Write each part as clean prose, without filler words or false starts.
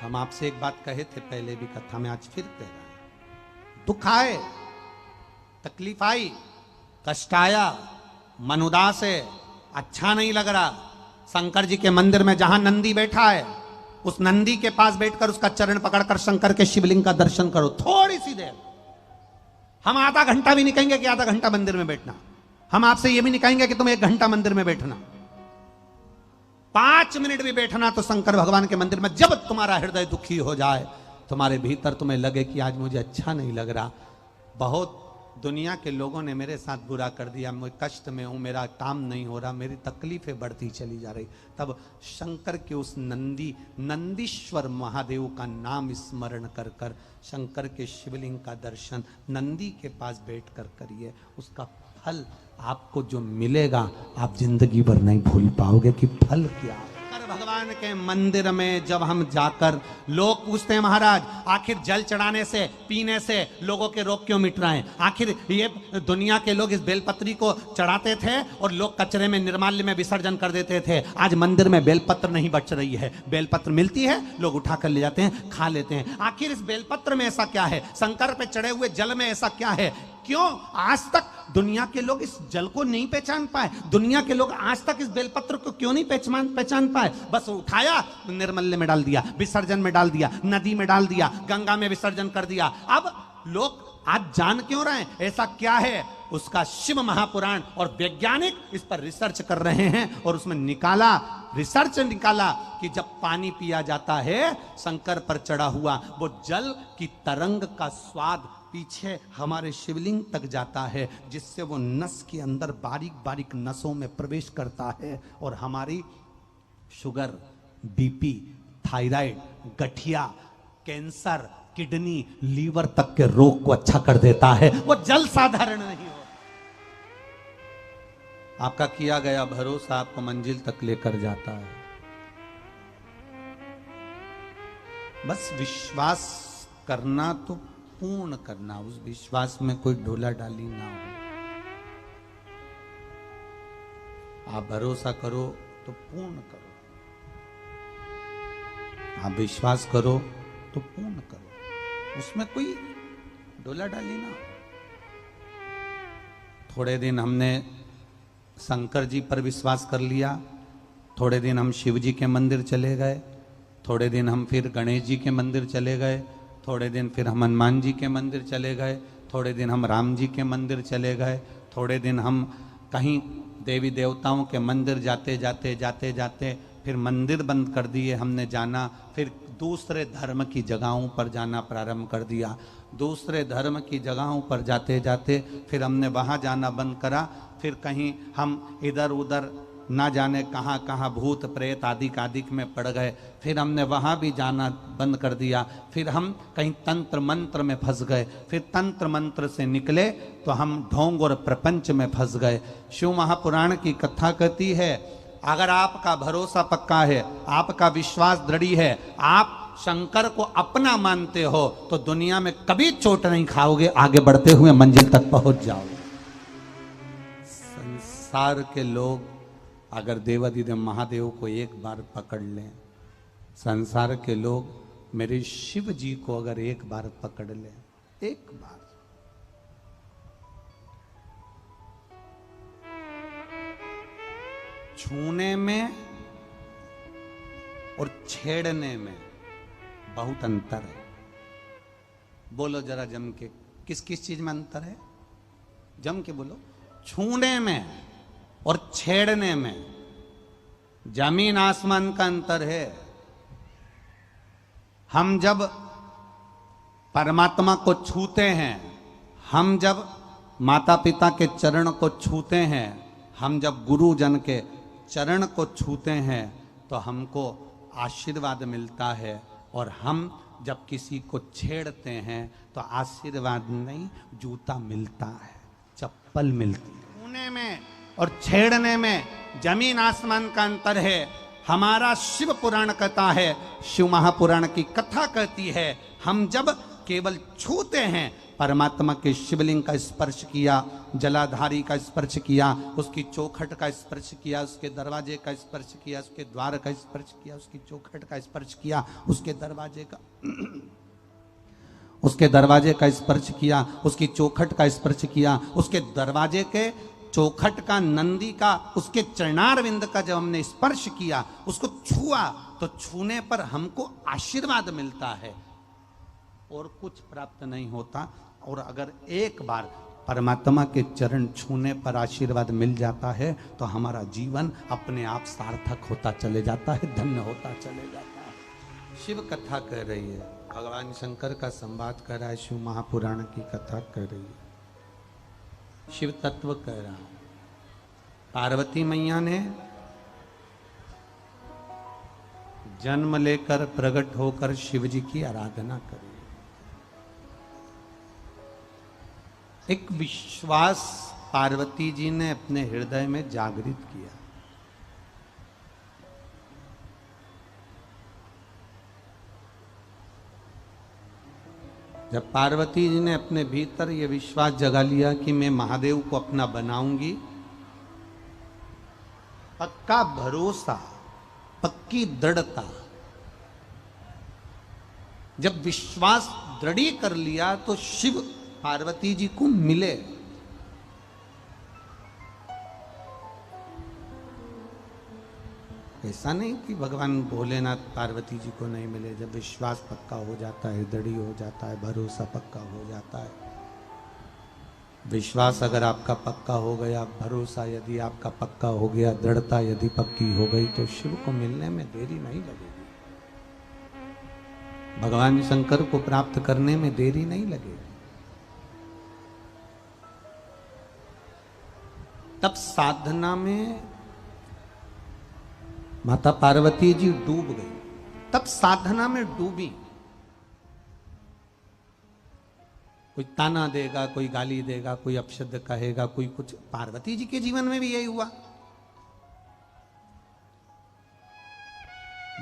हम आपसे एक बात कहे थे पहले भी कथा में, आज फिर कह रहे हैं। दुख आए, तकलीफ आई, कष्ट आया, मन उदास है, अच्छा नहीं लग रहा, शंकर जी के मंदिर में जहां नंदी बैठा है उस नंदी के पास बैठकर उसका चरण पकड़कर शंकर के शिवलिंग का दर्शन करो थोड़ी सी देर। हम आधा घंटा भी नहीं कहेंगे कि आधा घंटा मंदिर में बैठना, हम आपसे यह भी नहीं कहेंगे कि तुम 1 घंटा मंदिर में बैठना, 5 मिनट भी बैठना तो शंकर भगवान के मंदिर में। जब तुम्हारा हृदय दुखी हो जाए, तुम्हारे भीतर तुम्हें लगे कि आज मुझे अच्छा नहीं लग रहा, बहुत दुनिया के लोगों ने मेरे साथ बुरा कर दिया, मैं कष्ट में हूं, मेरा काम नहीं हो रहा, मेरी तकलीफें बढ़ती चली जा रही, तब शंकर के उस नंदीश्वर महादेव का नाम स्मरण कर कर शंकर के शिवलिंग का दर्शन नंदी के पास बैठकर करिए। उसका फल आपको जो मिलेगा आप जिंदगी भर नहीं भूल पाओगे कि फल क्या है। भगवान के मंदिर में जब हम जाकर, लोग पूछते हैं महाराज आखिर जल चढ़ाने से पीने से लोगों के रोग क्यों मिट रहे हैं? आखिर ये दुनिया के लोग इस बेलपत्री को चढ़ाते थे और लोग कचरे में निर्माल्य में विसर्जन कर देते थे, आज मंदिर में बेलपत्र नहीं बच रही है, बेलपत्र मिलती है, लोग उठा कर ले जाते हैं, खा लेते हैं। आखिर इस बेलपत्र में ऐसा क्या है? शंकर पे चढ़े हुए जल में ऐसा क्या है? क्यों आज तक दुनिया के लोग इस जल को नहीं पहचान पाए? दुनिया के लोग आज तक इस बेलपत्र को क्यों नहीं पहचान पाए? बस उठाया, निर्मल्य में डाल दिया, विसर्जन में डाल दिया, नदी में डाल दिया, गंगा में विसर्जन कर दिया। अब लोग आज जान क्यों रहे हैं ऐसा क्या है? उसका शिव महापुराण और वैज्ञानिक इस पर रिसर्च कर रहे हैं और उसमें रिसर्च निकाला कि जब पानी पिया जाता है शंकर पर चढ़ा हुआ, वो जल की तरंग का स्वाद पीछे हमारे शिवलिंग तक जाता है, जिससे वो नस के अंदर बारीक बारीक नसों में प्रवेश करता है और हमारी शुगर, बीपी, थायराइड, गठिया, कैंसर, किडनी, लीवर तक के रोग को अच्छा कर देता है। वो जल साधारण नहीं हो। आपका किया गया भरोसा आपको मंजिल तक लेकर जाता है। बस विश्वास करना तो पूर्ण करना, उस विश्वास में कोई ढोला डाली ना हो। आप भरोसा करो तो पूर्ण करो, आप विश्वास करो तो पूर्ण करो, उसमें कोई ढोला डाली ना हो। थोड़े दिन हमने शंकर जी पर विश्वास कर लिया, थोड़े दिन हम शिव जी के मंदिर चले गए, थोड़े दिन हम फिर गणेश जी के मंदिर चले गए, थोड़े दिन फिर हम हनुमान जी के मंदिर चले गए, थोड़े दिन हम राम जी के मंदिर चले गए, थोड़े दिन हम कहीं देवी देवताओं के मंदिर जाते जाते फिर मंदिर बंद कर दिए हमने जाना, फिर दूसरे धर्म की जगहों पर जाना प्रारंभ कर दिया। दूसरे धर्म की जगहों पर जाते जाते फिर हमने वहाँ जाना बंद करा, फिर कहीं हम इधर उधर ना जाने कहाँ कहाँ भूत प्रेत आदि में पड़ गए, फिर हमने वहाँ भी जाना बंद कर दिया। फिर हम कहीं तंत्र मंत्र में फंस गए, फिर तंत्र मंत्र से निकले तो हम ढोंग और प्रपंच में फंस गए। शिव महापुराण की कथा कहती है, अगर आपका भरोसा पक्का है, आपका विश्वास दृढ़ है, आप शंकर को अपना मानते हो तो दुनिया में कभी चोट नहीं खाओगे, आगे बढ़ते हुए मंजिल तक पहुंच जाओगे। संसार के लोग अगर देवाधिदेव महादेव को एक बार पकड़ लें, संसार के लोग मेरे शिव जी को अगर एक बार पकड़ लें, एक बार, छूने में और छेड़ने में बहुत अंतर है। बोलो जरा जम के, किस किस चीज में अंतर है? जम के बोलो। छूने में और छेड़ने में जमीन आसमान का अंतर है। हम जब परमात्मा को छूते हैं, हम जब माता पिता के चरण को छूते हैं, हम जब गुरुजन के चरण को छूते हैं तो हमको आशीर्वाद मिलता है, और हम जब किसी को छेड़ते हैं तो आशीर्वाद नहीं, जूता मिलता है, चप्पल मिलती है। छूने में और छेड़ने में जमीन आसमान का अंतर है। हमारा शिव पुराण कहता है, शिव महापुराण की कथा कहती है, हम जब केवल छूते हैं परमात्मा के शिवलिंग का स्पर्श किया, जलाधारी का स्पर्श किया, उसकी चौखट का स्पर्श किया, उसके दरवाजे का स्पर्श किया, उसके द्वार का स्पर्श किया, उसकी चौखट का स्पर्श किया, उसके दरवाजे का स्पर्श किया, उसकी चौखट का स्पर्श किया, उसके दरवाजे के चौखट का, नंदी का, उसके चरणारविंद का जब हमने स्पर्श किया, उसको छुआ, तो छूने पर हमको आशीर्वाद मिलता है और कुछ प्राप्त नहीं होता। और अगर एक बार परमात्मा के चरण छूने पर आशीर्वाद मिल जाता है तो हमारा जीवन अपने आप सार्थक होता चले जाता है, धन्य होता चले जाता है। शिव कथा कह रही है, भगवान शंकर का संवाद कर रहा है, शिव महापुराण की कथा कर रही है, शिव तत्व कह रहा है। पार्वती मैया ने जन्म लेकर प्रकट होकर शिव जी की आराधना करी। एक विश्वास पार्वती जी ने अपने हृदय में जागृत किया। जब पार्वती जी ने अपने भीतर यह विश्वास जगा लिया कि मैं महादेव को अपना बनाऊंगी, पक्का भरोसा, पक्की दृढ़ता, जब विश्वास दृढ़ कर लिया तो शिव पार्वती जी को मिले। ऐसा नहीं कि भगवान भोलेनाथ पार्वती जी को नहीं मिले। जब विश्वास पक्का हो जाता है, दृढ़ हो जाता है, भरोसा पक्का हो जाता है, विश्वास अगर आपका पक्का हो गया, भरोसा यदि आपका पक्का हो गया, दृढ़ता यदि पक्की हो गई, तो शिव को मिलने में देरी नहीं लगेगी, भगवान शंकर को प्राप्त करने में देरी नहीं लगेगी। तब साधना में माता पार्वती जी डूब गई, तब साधना में डूबी। कोई ताना देगा, कोई गाली देगा, कोई अपशब्द कहेगा, कोई कुछ। पार्वती जी के जीवन में भी यही हुआ।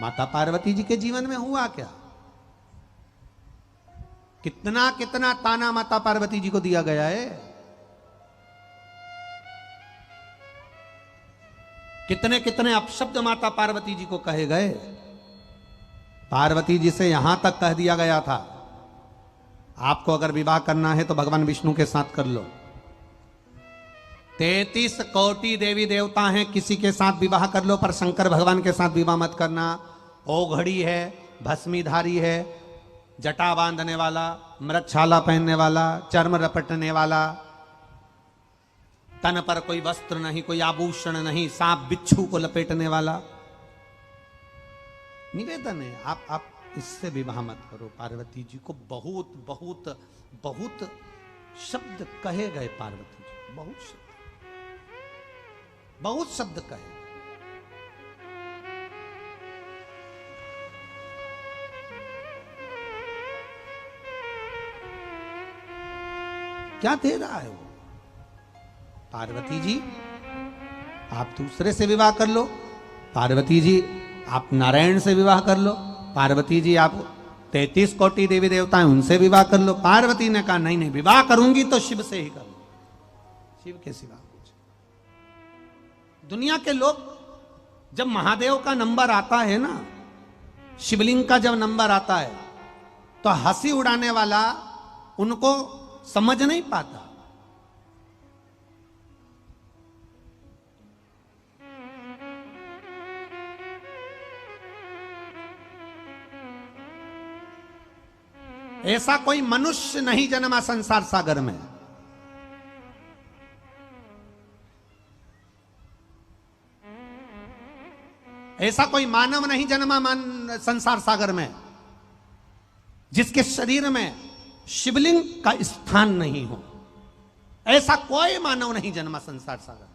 माता पार्वती जी के जीवन में हुआ क्या? कितना कितना ताना माता पार्वती जी को दिया गया है, कितने कितने अपशब्द माता पार्वती जी को कहे गए। पार्वती जी से यहां तक कह दिया गया था, आपको अगर विवाह करना है तो भगवान विष्णु के साथ कर लो। 33 कोटि देवी देवता हैं, किसी के साथ विवाह कर लो, पर शंकर भगवान के साथ विवाह मत करना। ओघड़ी है, भस्मीधारी है, जटा बांधने वाला, मृगछाला पहनने वाला, चर्म रपटने वाला, तन पर कोई वस्त्र नहीं, कोई आभूषण नहीं, सांप बिच्छू को लपेटने वाला। निवेदन है, आप इससे विवाह मत करो। पार्वती जी को बहुत बहुत बहुत शब्द कहे गए, पार्वती जी बहुत शब्द कहे। क्या दे रहा है वो? पार्वती जी आप दूसरे से विवाह कर लो, पार्वती जी आप नारायण से विवाह कर लो, पार्वती जी आप 33 कोटि देवी देवता हैं उनसे विवाह कर लो। पार्वती ने कहा नहीं नहीं, विवाह करूंगी तो शिव से ही करूंगी, शिव के सिवा कुछ। दुनिया के लोग जब महादेव का नंबर आता है ना, शिवलिंग का जब नंबर आता है, तो हंसी उड़ाने वाला उनको समझ नहीं पाता। ऐसा कोई मनुष्य नहीं जन्मा संसार सागर में। ऐसा कोई मानव नहीं जन्मा संसार सागर में जिसके शरीर में शिवलिंग का स्थान नहीं हो। ऐसा कोई मानव नहीं जन्मा संसार सागर।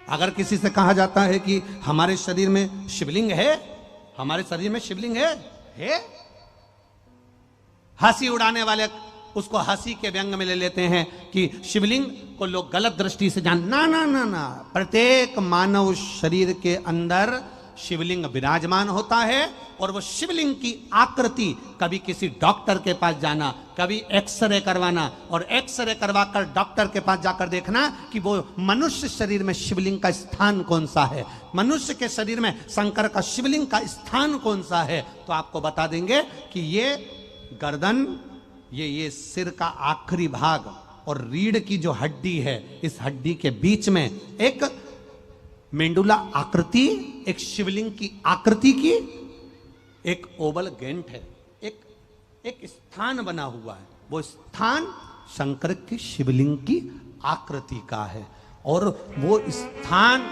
अगर किसी से कहा जाता है कि हमारे शरीर में शिवलिंग है, हमारे शरीर में शिवलिंग है, हंसी उड़ाने वाले उसको हंसी के व्यंग में ले लेते हैं कि शिवलिंग को लोग गलत दृष्टि से जान। ना ना ना ना, प्रत्येक मानव शरीर के अंदर शिवलिंग विराजमान होता है और वो शिवलिंग की आकृति कभी किसी डॉक्टर के पास जाना, कभी एक्सरे करवाना और एक्सरे करवाकर डॉक्टर के पास जाकर देखना कि वो मनुष्य शरीर में शिवलिंग का स्थान कौन सा है, मनुष्य के शरीर में शंकर का शिवलिंग का स्थान कौन सा है, तो आपको बता देंगे कि ये गर्दन, ये सिर का आखिरी भाग और रीढ़ की जो हड्डी है, इस हड्डी के बीच में एक मेंडुला आकृति, एक शिवलिंग की आकृति की एक ओवल गेंट है, एक स्थान बना हुआ है। वो स्थान शंकर की शिवलिंग की आकृति का है और वो स्थान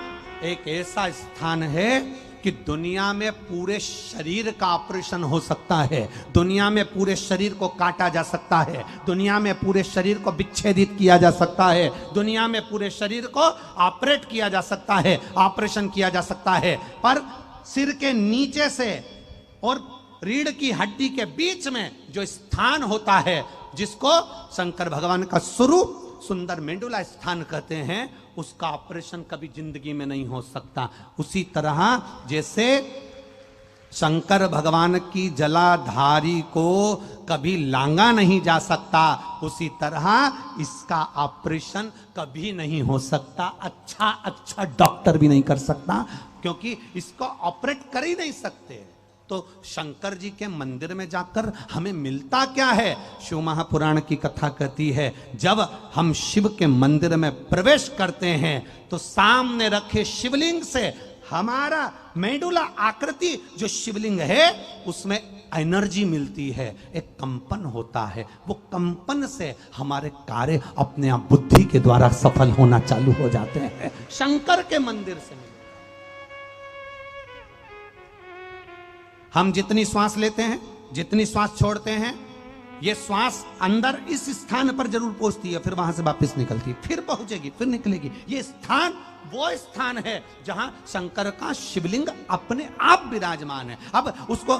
एक ऐसा स्थान है कि दुनिया में पूरे शरीर का ऑपरेशन हो सकता है, दुनिया में पूरे शरीर को काटा जा सकता है, दुनिया में पूरे शरीर को विच्छेदित किया जा सकता है, दुनिया में पूरे शरीर को ऑपरेट किया जा सकता है, ऑपरेशन किया जा सकता है, पर सिर के नीचे से और रीढ़ की हड्डी के बीच में जो स्थान होता है, जिसको शंकर भगवान का स्वरूप सुंदर मेंडुला स्थान कहते हैं, उसका ऑपरेशन कभी जिंदगी में नहीं हो सकता। उसी तरह जैसे शंकर भगवान की जलाधारी को कभी लांगा नहीं जा सकता, उसी तरह इसका ऑपरेशन कभी नहीं हो सकता। अच्छा डॉक्टर भी नहीं कर सकता, क्योंकि इसको ऑपरेट कर ही नहीं सकते। तो शंकर जी के मंदिर में जाकर हमें मिलता क्या है? शिव महापुराण की कथा कहती है, जब हम शिव के मंदिर में प्रवेश करते हैं तो सामने रखे शिवलिंग से हमारा मेडुला आकृति जो शिवलिंग है उसमें एनर्जी मिलती है, एक कंपन होता है। वो कंपन से हमारे कार्य अपने आप बुद्धि के द्वारा सफल होना चालू हो जाते हैं। शंकर के मंदिर से हम जितनी श्वास लेते हैं, जितनी श्वास छोड़ते हैं, ये श्वास अंदर इस स्थान पर जरूर पहुंचती है, फिर वहां से वापस निकलती है, फिर पहुंचेगी, फिर निकलेगी। ये स्थान वो स्थान है जहां शंकर का शिवलिंग अपने आप विराजमान है। अब उसको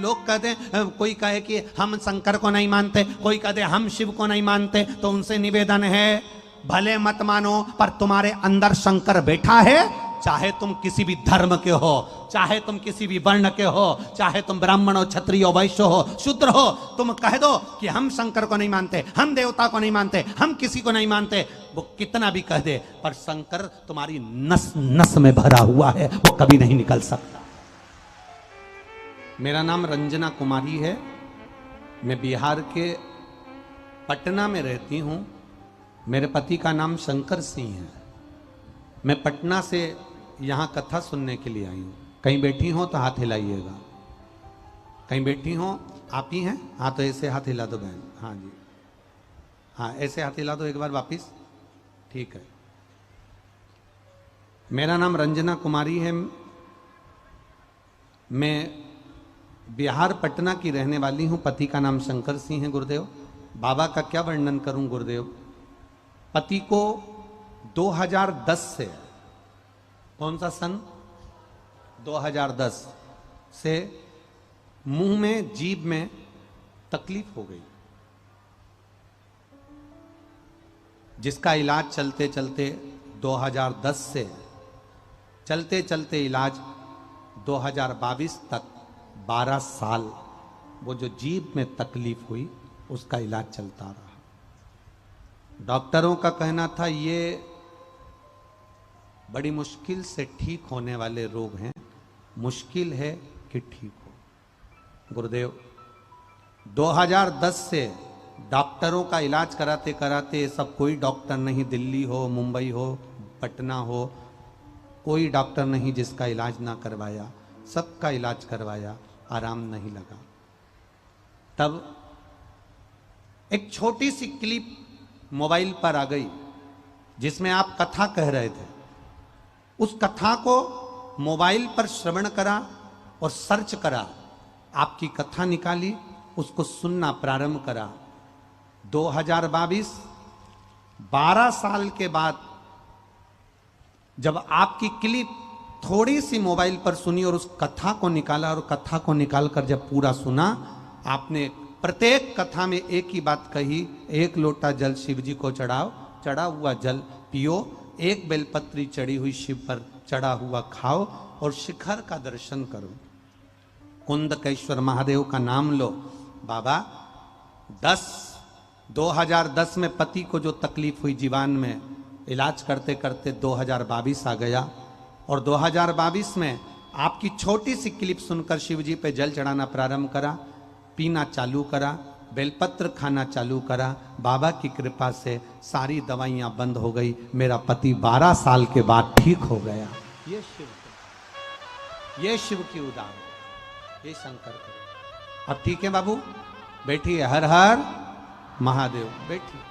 लोग कहते हैं, कोई कहे कि हम शंकर को नहीं मानते, कोई कहते हम शिव को नहीं मानते, तो उनसे निवेदन है, भले मत मानो, पर तुम्हारे अंदर शंकर बैठा है। चाहे तुम किसी भी धर्म के हो, चाहे तुम किसी भी वर्ण के हो, चाहे तुम ब्राह्मण हो, क्षत्रिय हो, वैश्य हो, शूद्र हो, तुम कह दो कि हम शंकर को नहीं मानते, हम देवता को नहीं मानते, हम किसी को नहीं मानते, वो कितना भी कह दे, पर शंकर तुम्हारी नस नस में भरा हुआ है, वो कभी नहीं निकल सकता। मेरा नाम रंजना कुमारी है, मैं बिहार के पटना में रहती हूँ। मेरे पति का नाम शंकर सिंह है। मैं पटना से यहाँ कथा सुनने के लिए आई हूँ। कहीं बैठी हो तो हाथ हिलाइएगा, कहीं बैठी हो आप ही हैं? हाँ, तो ऐसे हाथ हिला दो बहन। हाँ जी, हाँ ऐसे हाथ हिला दो एक बार वापिस, ठीक है। मेरा नाम रंजना कुमारी है, मैं बिहार पटना की रहने वाली हूँ। पति का नाम शंकर सिंह है। गुरुदेव, बाबा का क्या वर्णन करूँ गुरुदेव। पति को 2010 से, कौन सा सन, 2010 से मुंह में, जीभ में तकलीफ हो गई, जिसका इलाज चलते चलते 2010 से चलते चलते इलाज 2022 तक 12 साल वो जो जीभ में तकलीफ हुई उसका इलाज चलता रहा। डॉक्टरों का कहना था ये बड़ी मुश्किल से ठीक होने वाले रोग हैं, मुश्किल है कि ठीक हो। गुरुदेव, 2010 से डॉक्टरों का इलाज कराते कराते, सब कोई डॉक्टर नहीं, दिल्ली हो, मुंबई हो, पटना हो, कोई डॉक्टर नहीं जिसका इलाज ना करवाया, सबका इलाज करवाया, आराम नहीं लगा। तब एक छोटी सी क्लिप मोबाइल पर आ गई जिसमें आप कथा कह रहे थे। उस कथा को मोबाइल पर श्रवण करा और सर्च करा, आपकी कथा निकाली, उसको सुनना प्रारंभ करा। 2022 12 साल के बाद जब आपकी क्लिप थोड़ी सी मोबाइल पर सुनी और उस कथा को निकाला, और कथा को निकालकर जब पूरा सुना, आपने प्रत्येक कथा में एक ही बात कही, 1 लोटा जल शिव जी को चढ़ाओ, चढ़ा हुआ जल पियो, एक बेलपत्री चढ़ी हुई शिव पर चढ़ा हुआ खाओ और शिखर का दर्शन करो। कुंदकेश्वर महादेव का नाम लो। बाबा 2010 में पति को जो तकलीफ हुई जीवान में, इलाज करते करते 2022 आ गया और 2022 में आपकी छोटी सी क्लिप सुनकर शिव जी पे जल चढ़ाना प्रारंभ करा, पीना चालू करा, बेलपत्र खाना चालू करा। बाबा की कृपा से सारी दवाइयां बंद हो गई। मेरा पति 12 साल के बाद ठीक हो गया। ये शिव की उदाहरण, ये शंकर करो। अब ठीक है बाबू, बैठिए। हर हर महादेव, बैठिए।